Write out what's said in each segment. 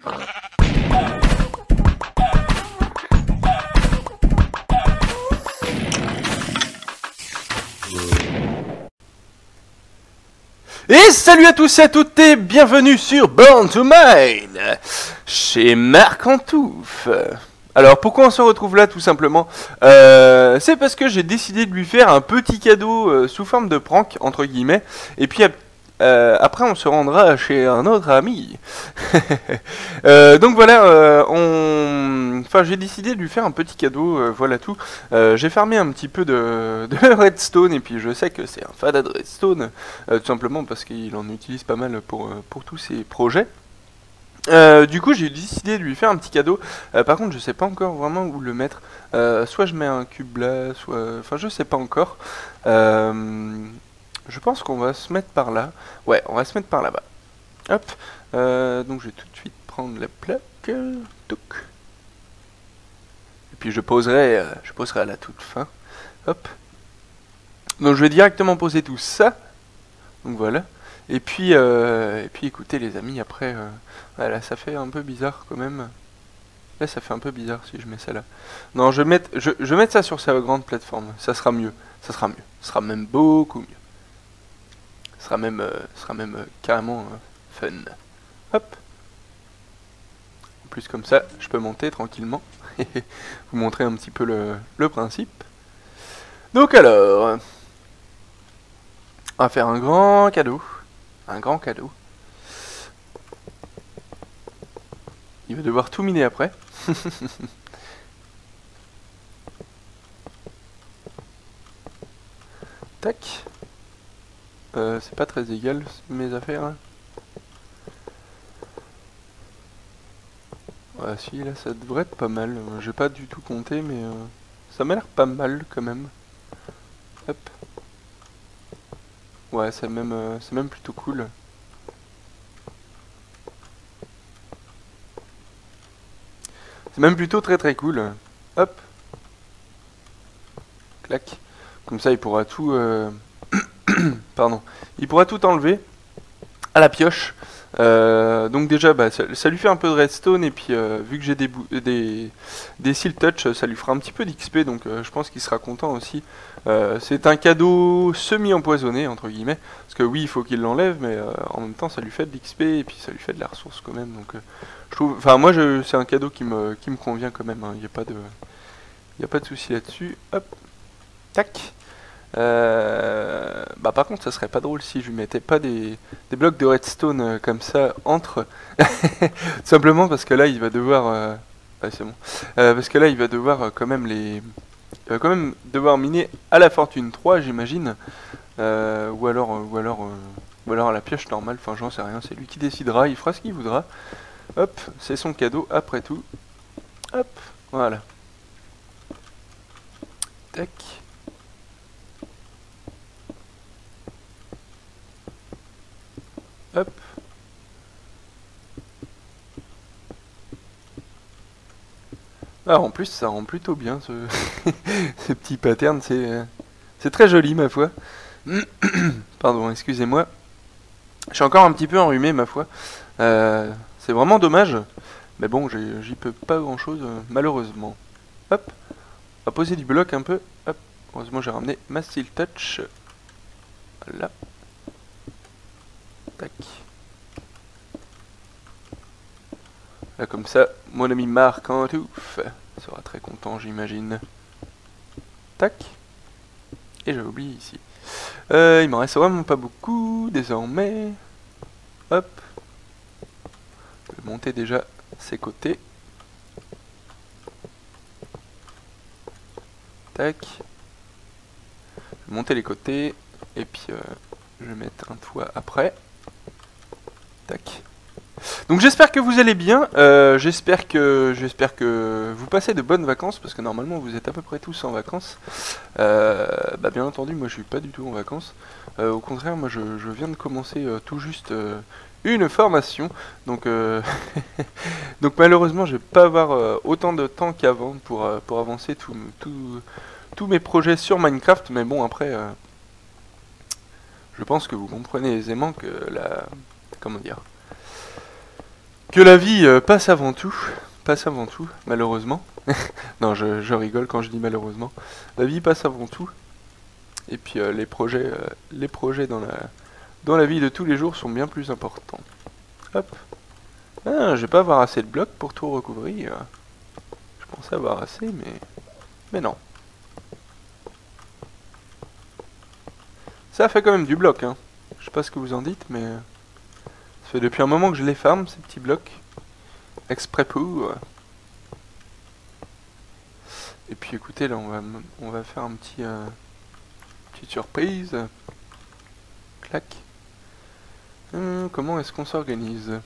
Et salut à tous et à toutes et bienvenue sur Born to Mine, chez Marc Antouf. Alors pourquoi on se retrouve là tout simplement c'est parce que j'ai décidé de lui faire un petit cadeau sous forme de prank entre guillemets. Et puis après on se rendra chez un autre ami. Donc voilà, j'ai décidé de lui faire un petit cadeau, voilà tout. J'ai farmé un petit peu de redstone et puis je sais que c'est un fada de redstone, tout simplement parce qu'il en utilise pas mal pour tous ses projets. Du coup j'ai décidé de lui faire un petit cadeau. Par contre je sais pas encore vraiment où le mettre. Soit je mets un cube là, soit... Enfin je sais pas encore. Je pense qu'on va se mettre par là. Ouais, on va se mettre par là-bas. Hop. Donc je vais tout de suite prendre la plaque. Touc. Et puis je poserai à la toute fin. Hop. Donc je vais directement poser tout ça. Donc voilà. Et puis écoutez les amis, après, voilà, ça fait un peu bizarre quand même. Là ça fait un peu bizarre si je mets ça là. Non, je vais mettre ça sur sa grande plateforme, ça sera mieux. Ça sera mieux. Ce sera même beaucoup mieux. Ce sera même carrément fun. Hop. En plus comme ça, je peux monter tranquillement. Vous montrer un petit peu le principe. Donc alors, on va faire un grand cadeau. Un grand cadeau. Il va devoir tout miner après. Tac. C'est pas très égal mes affaires. Hein. Ouais, si, là ça devrait être pas mal. J'ai pas du tout compté, mais ça m'a l'air pas mal quand même. Hop. Ouais, c'est même plutôt cool. C'est même plutôt très cool. Hop. Clac. Comme ça, il pourra tout... Pardon. Il pourra tout enlever à la pioche. Donc déjà, bah, ça lui fait un peu de redstone. Et puis, vu que j'ai des seal touch, ça lui fera un petit peu d'XP. Donc, je pense qu'il sera content aussi. C'est un cadeau semi-empoisonné, entre guillemets. Parce que oui, il faut qu'il l'enlève. Mais en même temps, ça lui fait de l'XP. Et puis, ça lui fait de la ressource quand même. Donc, je trouve... Enfin, moi, c'est un cadeau qui me convient quand même. Il n'y a pas de souci là-dessus. Hop. Tac. Bah par contre ça serait pas drôle si je lui mettais pas des blocs de redstone comme ça entre. Simplement parce que là il va devoir ouais, c'est bon. Parce que là il va devoir quand même devoir miner à la fortune 3 j'imagine. Ou alors à la pioche normale, enfin j'en sais rien, c'est lui qui décidera, il fera ce qu'il voudra. Hop, c'est son cadeau après tout. Hop, voilà. Tac. Hop. Ah, en plus, ça rend plutôt bien ce, ce petit pattern, c'est très joli ma foi. Pardon, excusez-moi. Je suis encore un petit peu enrhumé ma foi. C'est vraiment dommage. Mais bon, j'y peux pas grand chose, malheureusement. Hop. On va poser du bloc un peu. Hop. Heureusement, j'ai ramené ma steel touch. Voilà. Tac. Là, comme ça, mon ami Marc Antouf sera très content, j'imagine. Tac. Et j'ai oublié ici. Il m'en reste vraiment pas beaucoup, désormais. Hop. Je vais monter déjà ces côtés. Tac. Je vais monter les côtés. Et puis, je vais mettre un toit après. Tac. Donc j'espère que vous allez bien, j'espère que vous passez de bonnes vacances, parce que normalement vous êtes à peu près tous en vacances. Bah bien entendu, moi je suis pas du tout en vacances. Au contraire, moi je viens de commencer tout juste une formation. Donc, donc malheureusement je vais pas avoir autant de temps qu'avant pour avancer tous mes projets sur Minecraft. Mais bon, après, je pense que vous comprenez aisément que comment dire, que la vie passe avant tout. Passe avant tout, malheureusement. Non, je rigole quand je dis malheureusement. La vie passe avant tout. Et puis les projets dans la vie de tous les jours sont bien plus importants. Hop. Ah, je vais pas avoir assez de blocs pour tout recouvrir. Je pensais avoir assez, mais non. Ça fait quand même du bloc, hein. Je sais pas ce que vous en dites, mais ça fait depuis un moment que je les farme, ces petits blocs. Exprès pour. Et puis écoutez, là on va faire un petite surprise. Clac. Comment est-ce qu'on s'organise?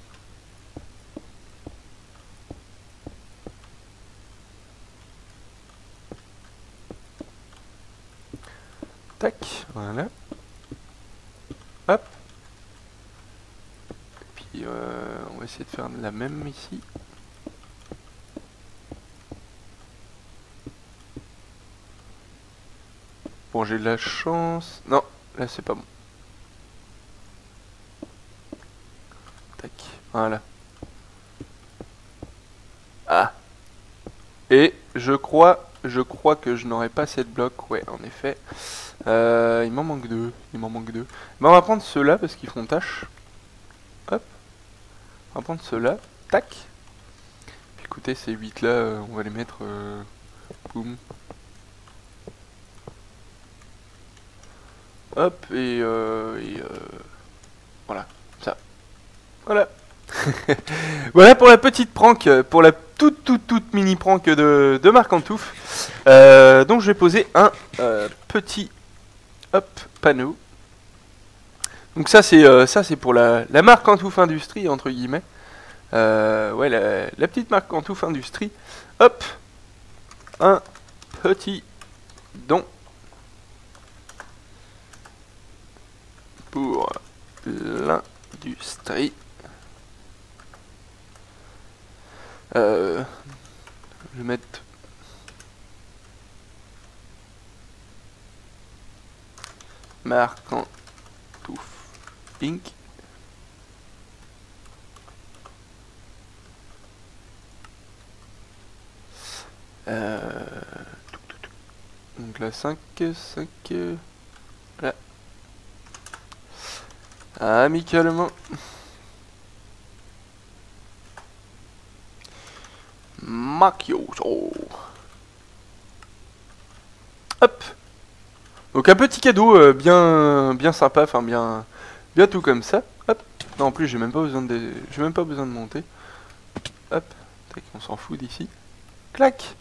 Tac, voilà. Hop. Et puis on va essayer de faire la même ici. Bon, j'ai de la chance. Non, là c'est pas bon. Tac, voilà. Ah. Et je crois que je n'aurai pas assez de blocs. Ouais, en effet. Il m'en manque deux. Il m'en manque deux. Mais on va prendre ceux-là parce qu'ils font tâche. Hop. On va prendre ceux-là. Tac. Puis écoutez, ces 8 là, on va les mettre. Boum. Hop, et voilà, ça. Voilà. Voilà pour la petite prank, pour la toute mini prank de Marc Antouf. Donc je vais poser un petit panneau. Donc ça c'est pour la marque Antouf Industrie entre guillemets. Ouais, la petite marque Antouf Industrie. Hop, un petit don pour l'industrie. Je vais mettre Marc Antouf Inc. Donc là 5 voilà. Amicalement. Mafioso. Hop. Donc un petit cadeau bien sympa, enfin bien tout comme ça. Hop. Non, en plus j'ai même pas besoin de monter. Hop. Tac, on s'en fout d'ici. Clac.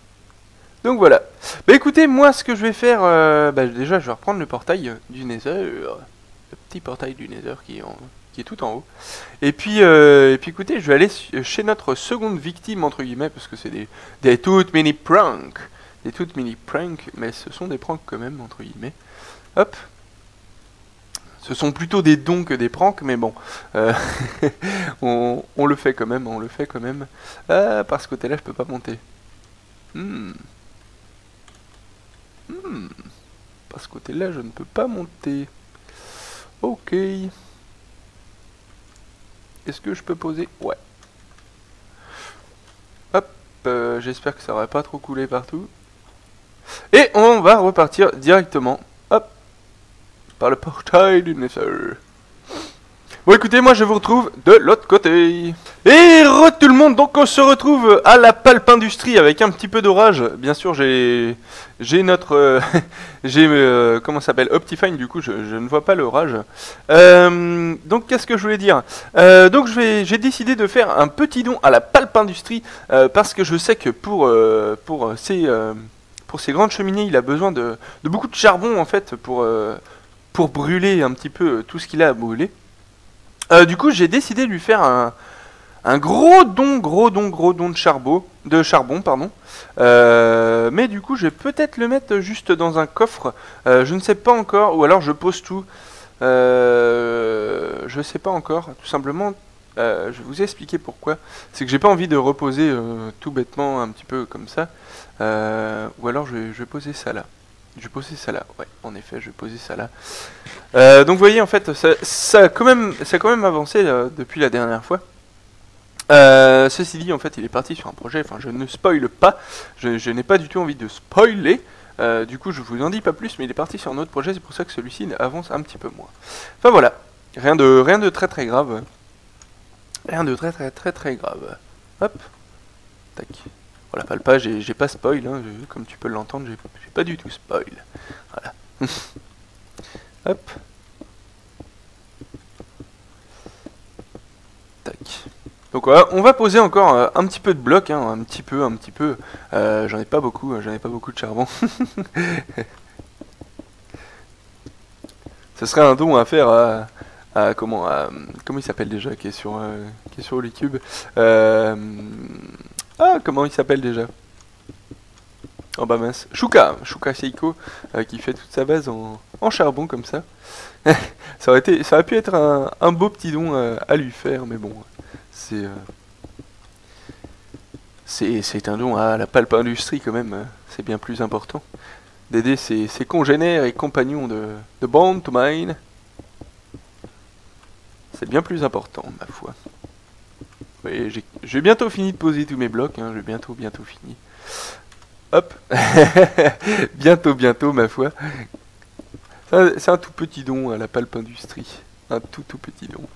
Donc voilà. Bah écoutez, moi ce que je vais faire, déjà je vais reprendre le portail du Nether, le petit portail du Nether qui est tout en haut. Et puis écoutez, je vais aller chez notre seconde victime entre guillemets, parce que c'est des toutes mini pranks. Des toutes mini pranks, mais ce sont des pranks quand même entre guillemets. Hop. Ce sont plutôt des dons que des pranks, mais bon, on le fait quand même, par ce côté-là, je peux pas monter. Par ce côté-là, je ne peux pas monter. Ok. Est-ce que je peux poser? Ouais. Hop, j'espère que ça aurait pas trop coulé partout. Et on va repartir directement, hop, par le portail du Nether. Bon écoutez, moi je vous retrouve de l'autre côté. Et tout le monde, donc on se retrouve à la Palp Industrie avec un petit peu d'orage. Bien sûr j'ai notre comment ça s'appelle, Optifine, du coup je ne vois pas l'orage. Donc qu'est-ce que je voulais dire, donc j'ai décidé de faire un petit don à la Palp Industrie parce que je sais que pour ces grandes cheminées il a besoin de beaucoup de charbon en fait pour brûler un petit peu tout ce qu'il a à brûler. Du coup, j'ai décidé de lui faire un gros don de charbon, pardon. Mais du coup, je vais peut-être le mettre juste dans un coffre. Je ne sais pas encore, ou alors je pose tout. Je sais pas encore, tout simplement. Je vais vous expliquer pourquoi. C'est que j'ai pas envie de reposer tout bêtement un petit peu comme ça. Ou alors je vais poser ça là. Je vais poser ça là, ouais, en effet, je vais poser ça là. Donc vous voyez, en fait, ça a quand même avancé depuis la dernière fois. Ceci dit, en fait, il est parti sur un projet, enfin, je ne spoile pas, je n'ai pas du tout envie de spoiler, du coup, je vous en dis pas plus, mais il est parti sur un autre projet, c'est pour ça que celui-ci avance un petit peu moins. Enfin, voilà, rien de très très grave. Rien de très très très très grave. Hop, tac. Voilà, pas j'ai pas spoil, hein, comme tu peux l'entendre, j'ai pas du tout spoil. Voilà. Hop. Tac. Donc voilà, on va poser encore un petit peu de blocs, hein, un petit peu. J'en ai pas beaucoup de charbon. Ce serait un don à faire comment il s'appelle déjà qui est sur YouTube. Comment il s'appelle déjà? Oh bah mince, Shuka Seiko, qui fait toute sa base en charbon comme ça. ça aurait pu être un beau petit don à lui faire, mais bon, c'est un don à la Pulp Industrie quand même, c'est bien plus important d'aider ses congénères et compagnons de Born to Mine. C'est bien plus important, ma foi. Oui, j'ai bientôt fini de poser tous mes blocs, hein, j'ai bientôt fini. Hop. bientôt, ma foi. C'est un tout petit don à la Pulp Industrie. Un tout petit don.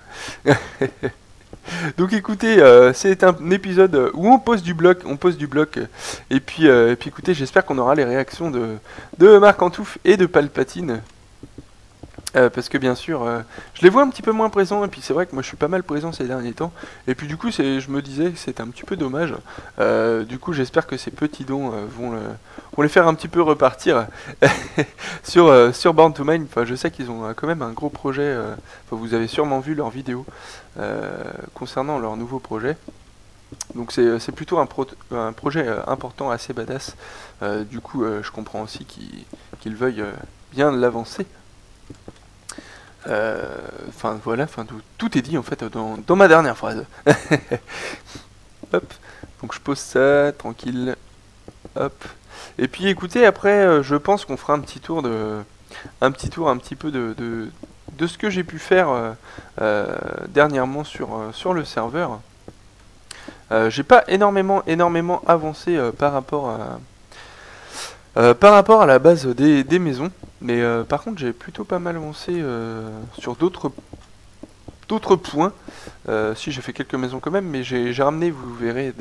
Donc écoutez, c'est un épisode où on pose du bloc, et puis écoutez, j'espère qu'on aura les réactions de Marc Antouf et de Palpatine. Parce que bien sûr, je les vois un petit peu moins présents, et puis c'est vrai que moi je suis pas mal présent ces derniers temps, et puis du coup je me disais que c'était un petit peu dommage. Du coup j'espère que ces petits dons vont les faire un petit peu repartir sur Born to Mine. Enfin, je sais qu'ils ont quand même un gros projet, vous avez sûrement vu leurs vidéos concernant leur nouveau projet. Donc c'est plutôt un projet important, assez badass. Du coup je comprends aussi qu'ils veuillent bien l'avancer. Enfin voilà, tout est dit en fait dans ma dernière phrase. Hop, donc je pose ça, tranquille. Hop. Et puis écoutez, après je pense qu'on fera un petit tour un petit peu de ce que j'ai pu faire dernièrement sur le serveur. J'ai pas énormément avancé par rapport à la base des maisons, mais par contre j'ai plutôt pas mal avancé sur d'autres points. Si j'ai fait quelques maisons quand même, mais j'ai ramené, vous verrez,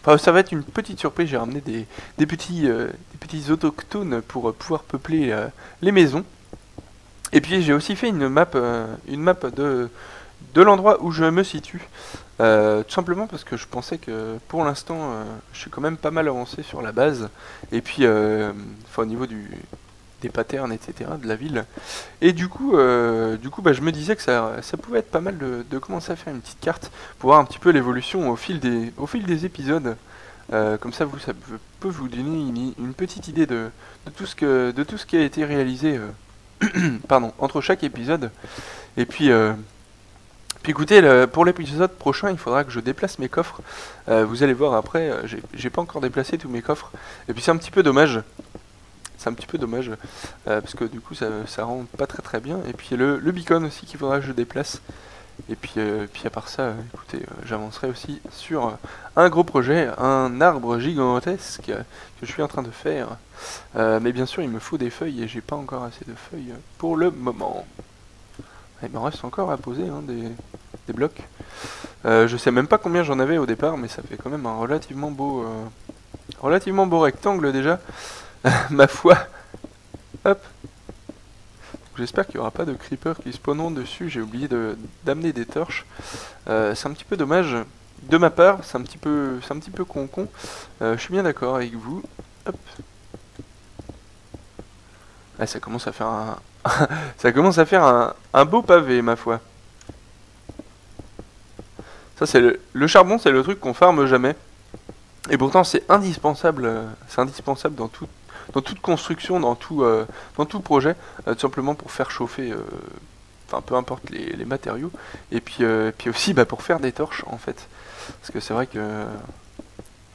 enfin ça va être une petite surprise, j'ai ramené des petits autochtones pour pouvoir peupler les maisons. Et puis j'ai aussi fait une map de l'endroit où je me situe. Tout simplement parce que je pensais que pour l'instant je suis quand même pas mal avancé sur la base, et puis au niveau des patterns, etc., de la ville, et du coup je me disais que ça pouvait être pas mal de commencer à faire une petite carte pour voir un petit peu l'évolution au fil des épisodes. Comme ça ça peut vous donner une petite idée de tout ce qui a été réalisé pardon, entre chaque épisode. Et puis écoutez, pour l'épisode prochain, il faudra que je déplace mes coffres. Vous allez voir après, j'ai pas encore déplacé tous mes coffres. Et puis c'est un petit peu dommage. Parce que du coup ça rend pas très bien. Et puis le beacon aussi qu'il faudra que je déplace. Et puis à part ça, écoutez, j'avancerai aussi sur un gros projet, un arbre gigantesque que je suis en train de faire. Mais bien sûr il me faut des feuilles, et j'ai pas encore assez de feuilles pour le moment. Il m'en reste encore à poser hein, des blocs. Je sais même pas combien j'en avais au départ, mais ça fait quand même un relativement beau rectangle déjà, ma foi. Hop. J'espère qu'il n'y aura pas de creepers qui spawneront dessus. J'ai oublié d'amener des torches. C'est un petit peu dommage de ma part. C'est un petit peu con. Je suis bien d'accord avec vous. Hop. Ah, ça commence à faire un beau pavé, ma foi. Ça, c'est le charbon, c'est le truc qu'on farme jamais. Et pourtant, c'est indispensable dans toute construction, dans tout projet, tout simplement pour faire chauffer, enfin peu importe les matériaux, et puis aussi pour faire des torches en fait. Parce que c'est vrai que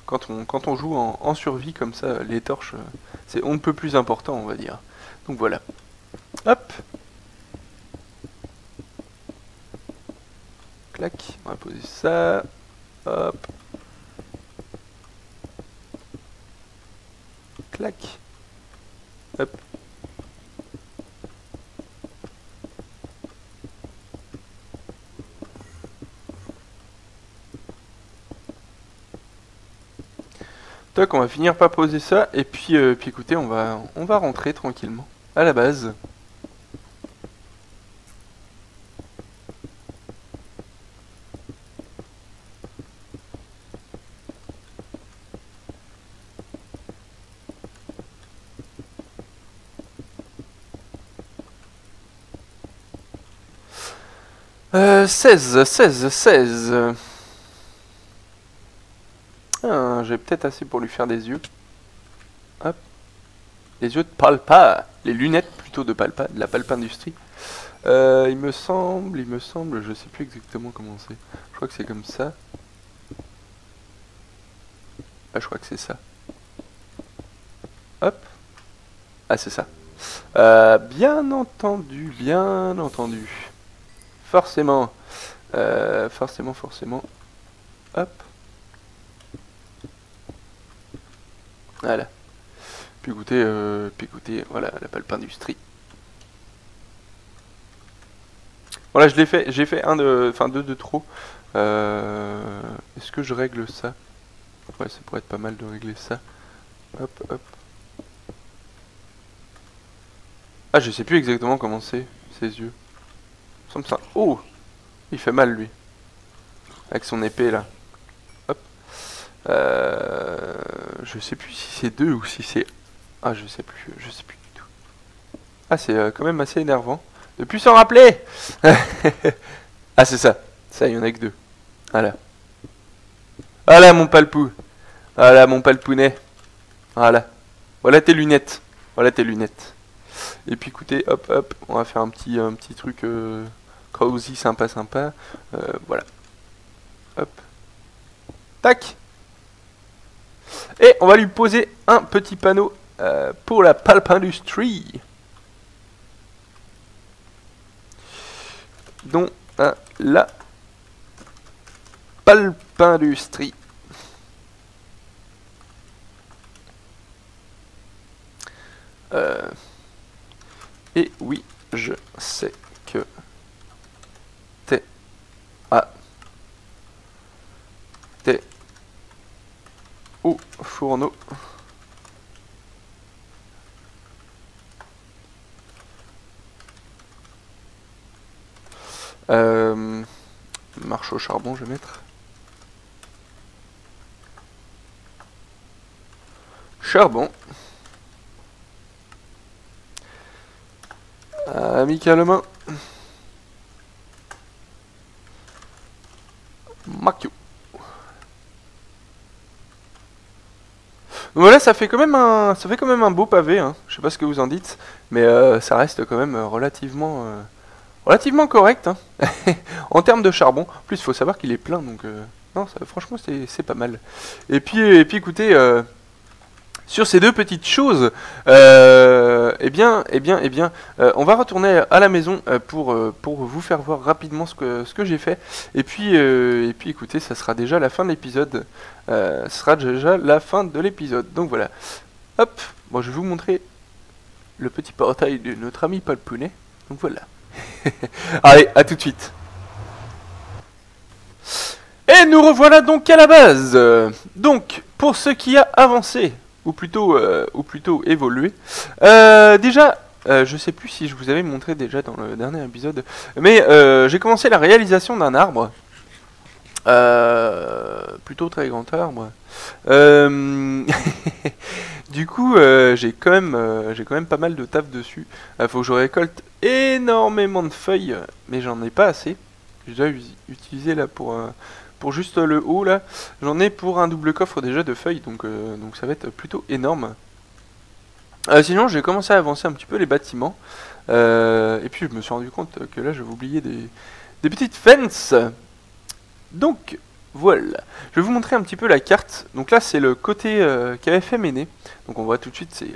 quand on joue en survie comme ça, les torches, c'est on ne peut plus important, on va dire. Donc voilà. Hop. Clac, on va poser ça. Hop. Clac. Hop. Toc, on va finir par poser ça et puis, écoutez, on va rentrer tranquillement à la base. Euh, 16. Ah, j'ai peut-être assez pour lui faire des yeux. Hop. Les yeux de Palpa. Les lunettes plutôt de Palpa, de la Palpa Industrie. Il me semble, je sais plus exactement comment c'est. Je crois que c'est comme ça. Ah, je crois que c'est ça. Hop. Ah, c'est ça. Bien entendu, bien entendu. Forcément. Forcément. Hop. Voilà. Puis écoutez, voilà, la Palpa Industrie. Voilà, j'ai fait deux de trop. Est-ce que je règle ça? Ouais, ça pourrait être pas mal de régler ça. Hop. Ah, je sais plus exactement comment c'est, ses yeux. Ça me semble ça. Oh! Il fait mal, lui. Avec son épée, là. Hop. Je sais plus si c'est 2 ou si c'est... Ah, je sais plus du tout. Ah, c'est quand même assez énervant. De plus s'en rappeler. Ah, c'est ça. Ça, il y en a que 2. Voilà. Voilà, mon palpou. Voilà, mon palpounet. Voilà. Voilà tes lunettes. Et puis, écoutez, hop. On va faire un petit truc cozy, sympa. Voilà. Hop. Tac. Et on va lui poser un petit panneau pour la Palpa Industrie. Donc, la Palpa Industrie. Et oui, je sais que t'es au fourneau. Marche au charbon, je vais mettre. Charbon. Amicalement. Makio. Voilà, ça fait quand même un beau pavé, hein. Je sais pas ce que vous en dites, mais ça reste quand même relativement correct, hein. En termes de charbon. En plus, il faut savoir qu'il est plein, donc non, ça, franchement, c'est pas mal. Et puis écoutez, sur ces deux petites choses, eh bien, on va retourner à la maison pour vous faire voir rapidement ce que j'ai fait. Et puis, écoutez, ça sera déjà la fin de l'épisode. Donc voilà. Hop, bon, je vais vous montrer le petit portail de notre ami Palpounet. Donc voilà. Allez, à tout de suite. Et nous revoilà donc à la base. Donc, pour ce qui a avancé, ou plutôt évolué, déjà, je sais plus si je vous avais montré déjà dans le dernier épisode, mais j'ai commencé la réalisation d'un arbre. Plutôt très grand arbre. Du coup, j'ai quand même pas mal de taf dessus. Faut que je récolte énormément de feuilles, mais j'en ai pas assez. J'ai déjà utilisé là pour juste le haut là. J'en ai pour un double coffre déjà de feuilles, donc ça va être plutôt énorme. Sinon, j'ai commencé à avancer un petit peu les bâtiments. Et puis je me suis rendu compte que là j'avais oublié des petites fences. Donc voilà, je vais vous montrer un petit peu la carte. Donc là c'est le côté qu'avait fait Méné. Donc on voit tout de suite c'est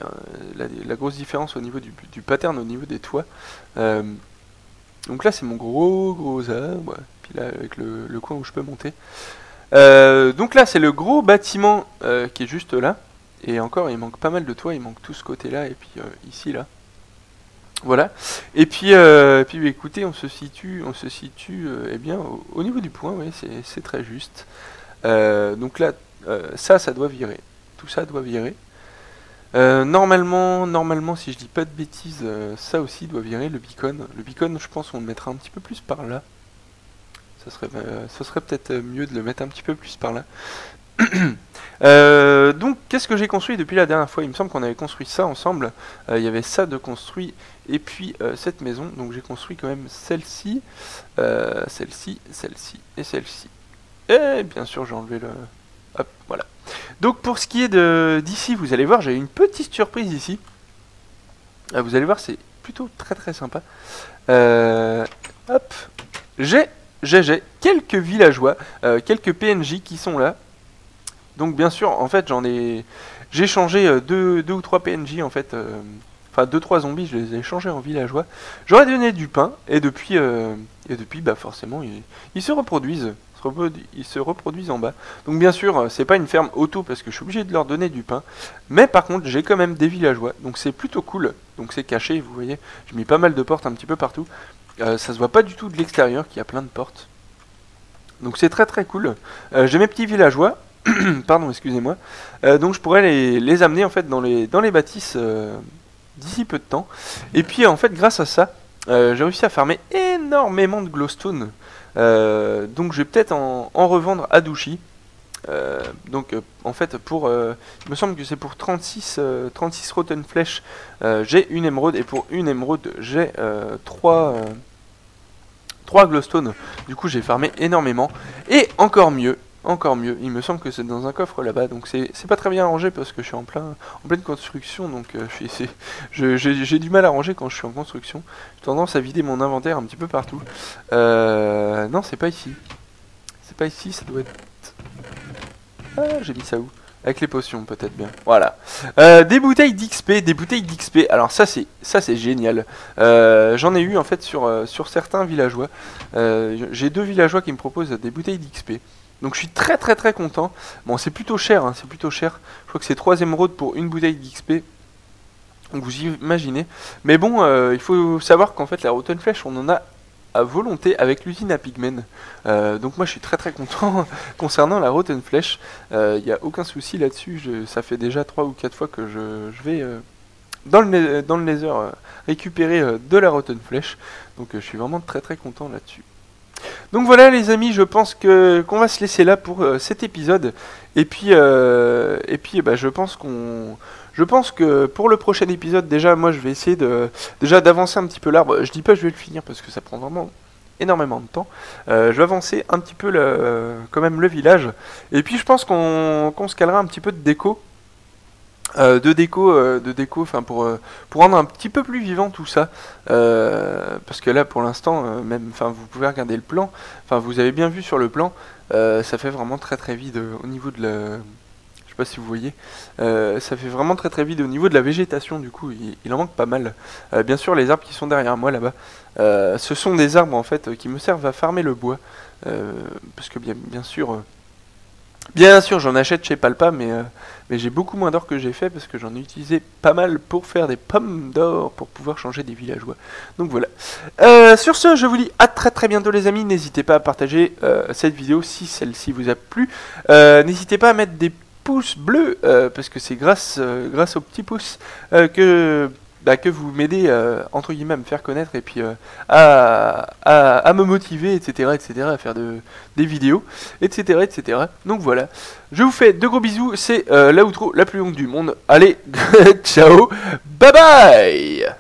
la grosse différence au niveau du pattern au niveau des toits. Donc là c'est mon gros arbre. Puis là avec le coin où je peux monter. Donc là c'est le gros bâtiment qui est juste là. Et encore il manque pas mal de toits, il manque tout ce côté là et puis ici là. Voilà. Et puis écoutez, on se situe eh bien au niveau du point, oui, c'est très juste. Donc là, ça doit virer. Tout ça doit virer. Normalement, si je dis pas de bêtises, ça aussi doit virer, le beacon. Le beacon, je pense, on le mettra un petit peu plus par là. Ça serait peut-être mieux de le mettre un petit peu plus par là. Donc, qu'est-ce que j'ai construit depuis la dernière fois? Il me semble qu'on avait construit ça ensemble. Il y avait ça de construit, et puis cette maison. Donc, j'ai construit quand même celle-ci, celle-ci, celle-ci et celle-ci. Et bien sûr, j'ai enlevé le... Hop, voilà. Donc, pour ce qui est d'ici, vous allez voir, j'ai une petite surprise ici. Vous allez voir, c'est plutôt très très sympa. Hop, j'ai quelques villageois, quelques PNJ qui sont là. Donc bien sûr, en fait, j'ai changé deux ou trois PNJ en fait, enfin 2-3 zombies, je les ai changés en villageois. J'aurais donné du pain et depuis, bah forcément, ils se reproduisent, ils se reproduisent en bas. Donc bien sûr, c'est pas une ferme auto parce que je suis obligé de leur donner du pain, mais par contre, j'ai quand même des villageois, donc c'est plutôt cool. Donc c'est caché, vous voyez, j'ai mis pas mal de portes un petit peu partout. Ça se voit pas du tout de l'extérieur qu'il y a plein de portes. Donc c'est très très cool. J'ai mes petits villageois. Pardon, excusez-moi. Donc je pourrais les amener en fait dans les bâtisses d'ici peu de temps. Et puis en fait grâce à ça, j'ai réussi à farmer énormément de glowstone. Donc je vais peut-être en revendre à Douchy. Donc en fait pour il me semble que c'est pour 36 rotten flèches j'ai une émeraude, et pour une émeraude j'ai 3 glowstone. Du coup j'ai farmé énormément, et encore mieux, il me semble que c'est dans un coffre là-bas, donc c'est pas très bien rangé parce que je suis en pleine construction, donc j'ai du mal à ranger quand je suis en construction. J'ai tendance à vider mon inventaire un petit peu partout. Non, c'est pas ici. C'est pas ici, ça doit être... Ah, j'ai mis ça où? Avec les potions, peut-être bien. Voilà. Des bouteilles d'XP, Alors ça c'est génial. J'en ai eu en fait sur certains villageois. J'ai 2 villageois qui me proposent des bouteilles d'XP. Donc je suis très très très content. Bon, c'est plutôt cher, hein, c'est plutôt cher. Je crois que c'est 3 émeraudes pour une bouteille d'XP. Donc vous imaginez. Mais bon, il faut savoir qu'en fait la Rotten Flèche, on en a à volonté avec l'usine à Pigmen. Donc moi je suis très très content concernant la Rotten Flèche. Il n'y a aucun souci là-dessus. Ça fait déjà 3 ou 4 fois que je vais dans le Nether récupérer de la Rotten Flèche. Donc je suis vraiment très très content là-dessus. Donc voilà les amis, je pense qu'on va se laisser là pour cet épisode. Et puis bah, je pense que pour le prochain épisode, déjà moi je vais essayer d'avancer un petit peu l'arbre. Je dis pas je vais le finir parce que ça prend vraiment énormément de temps. Je vais avancer un petit peu quand même le village. Et puis je pense qu'on se calera un petit peu de déco. Enfin pour rendre un petit peu plus vivant tout ça, parce que là pour l'instant vous pouvez regarder le plan, enfin vous avez bien vu sur le plan, ça fait vraiment très très vide au niveau de la, je sais pas si vous voyez, ça fait vraiment très très vide au niveau de la végétation. Du coup il en manque pas mal. Bien sûr les arbres qui sont derrière moi là-bas, ce sont des arbres en fait qui me servent à farmer le bois, parce que bien sûr j'en achète chez Palpa, mais j'ai beaucoup moins d'or que j'ai fait parce que j'en ai utilisé pas mal pour faire des pommes d'or pour pouvoir changer des villageois. Donc voilà. Sur ce, je vous dis à très très bientôt les amis. N'hésitez pas à partager cette vidéo si celle-ci vous a plu. N'hésitez pas à mettre des pouces bleus parce que c'est grâce aux petits pouces que vous m'aidez entre guillemets à me faire connaître, et puis à me motiver, etc., à faire des vidéos, etc. Donc voilà, je vous fais de gros bisous, c'est l'outro la plus longue du monde. Allez, ciao, bye bye.